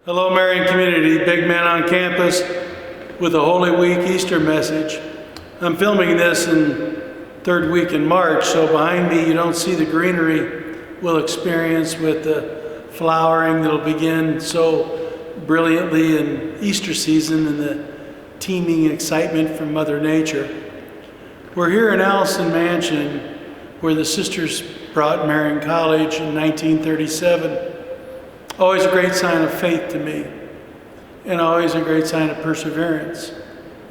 Hello, Marian community, big man on campus with a Holy Week Easter message. I'm filming this in third week in March, so behind me you don't see the greenery we'll experience with the flowering that'll begin so brilliantly in Easter season and the teeming excitement from Mother Nature. We're here in Elsener Mansion where the sisters brought Marian College in 1937. Always a great sign of faith to me, and always a great sign of perseverance,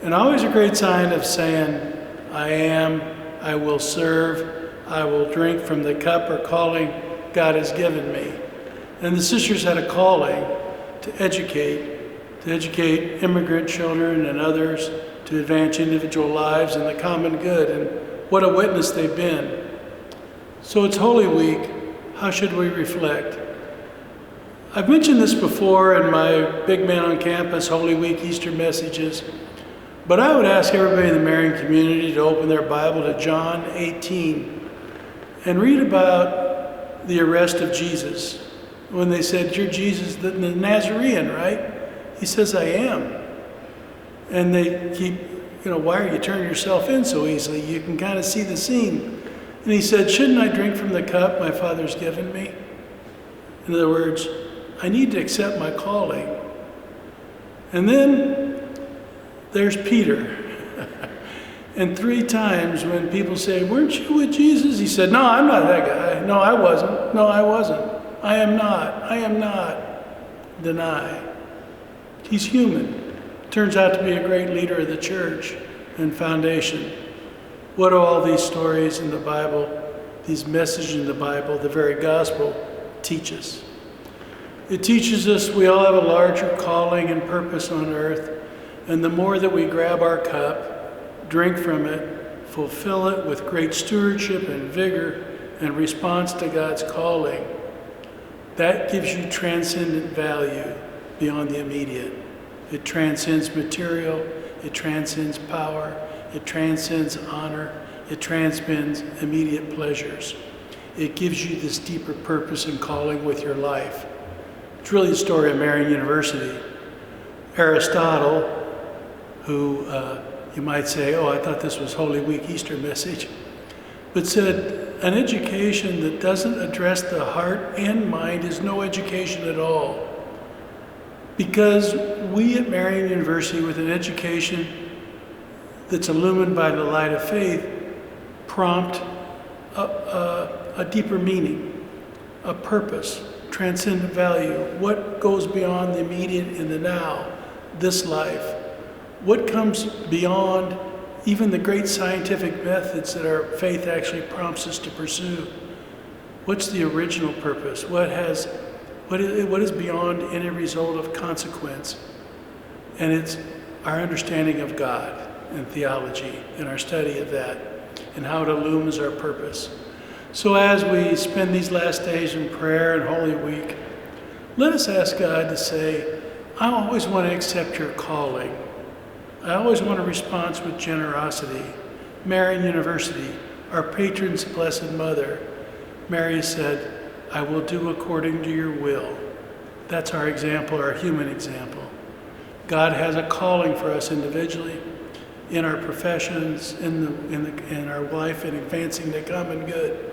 and always a great sign of saying, I will serve, I will drink from the cup or calling God has given me. And the sisters had a calling to educate immigrant children and others, to advance individual lives and the common good, and what a witness they've been. So it's Holy Week. How should we reflect? I've mentioned this before in my Big Man on Campus Holy Week Easter messages, but I would ask everybody in the Marian community to open their Bible to John 18 and read about the arrest of Jesus. When they said, "You're Jesus, the Nazarene, right?" He says, "I am." And they keep, why are you turning yourself in so easily? You can kind of see the scene. And he said, "Shouldn't I drink from the cup my Father's given me?" In other words, I need to accept my calling. And then there's Peter. And 3 times when people say, "Weren't you with Jesus?" He said, "No, I'm not that guy. No, I wasn't. No, I wasn't. I am not. I am not." Deny. He's human. Turns out to be a great leader of the church and foundation. What do all these stories in the Bible, these messages in the Bible, the very gospel, teach us? It teaches us we all have a larger calling and purpose on earth, and the more that we grab our cup, drink from it, fulfill it with great stewardship and vigor and response to God's calling, that gives you transcendent value beyond the immediate. It transcends material, it transcends power, it transcends honor, it transcends immediate pleasures. It gives you this deeper purpose and calling with your life. It's really the story of Marian University. Aristotle, who you might say, "Oh, I thought this was Holy Week Easter message," but said, an education that doesn't address the heart and mind is no education at all. Because we at Marian University, with an education that's illumined by the light of faith, prompt a deeper meaning, a purpose, transcendent value. What goes beyond the immediate and the now, this life? What comes beyond even the great scientific methods that our faith actually prompts us to pursue? What's the original purpose? What is beyond any result of consequence? And it's our understanding of God and theology and our study of that and how it illumines our purpose. So as we spend these last days in prayer and Holy Week, let us ask God to say, I always want to accept your calling. I always want a response with generosity. Marian University, our patron's Blessed Mother, Mary said, "I will do according to your will." That's our example, our human example. God has a calling for us individually, in our professions, in our life, in advancing the common good.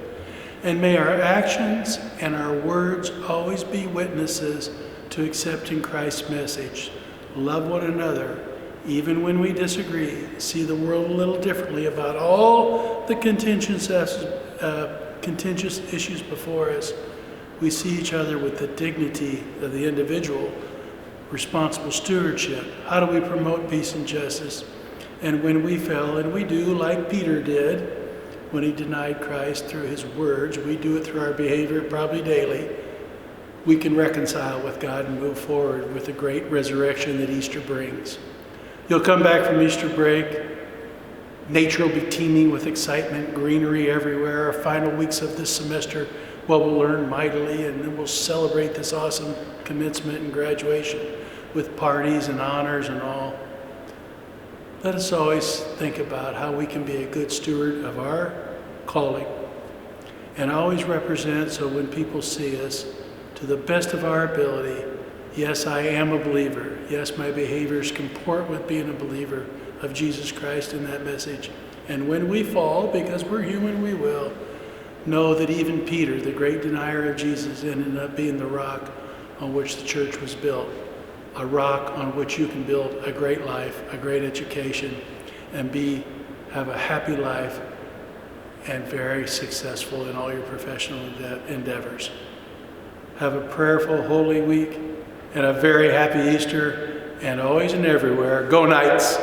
And may our actions and our words always be witnesses to accepting Christ's message. Love one another, even when we disagree. See the world a little differently about all the contentious issues before us. We see each other with the dignity of the individual, responsible stewardship. How do we promote peace and justice? And when we fail, and we do, like Peter did, when he denied Christ through his words, we do it through our behavior probably daily, we can reconcile with God and move forward with the great resurrection that Easter brings. You'll come back from Easter break. Nature will be teeming with excitement, greenery everywhere. Our final weeks of this semester, we'll learn mightily, and then we'll celebrate this awesome commencement and graduation with parties and honors and all. Let us always think about how we can be a good steward of our calling and always represent, so when people see us, to the best of our ability, Yes, I am a believer. Yes, my behaviors comport with being a believer of Jesus Christ in that message. And when we fall, because we're human, we will, know that even Peter, the great denier of Jesus, ended up being the rock on which the church was built. A rock on which you can build a great life, a great education, and have a happy life and very successful in all your professional endeavors. Have a prayerful Holy Week and a very happy Easter, and always and everywhere, go Knights!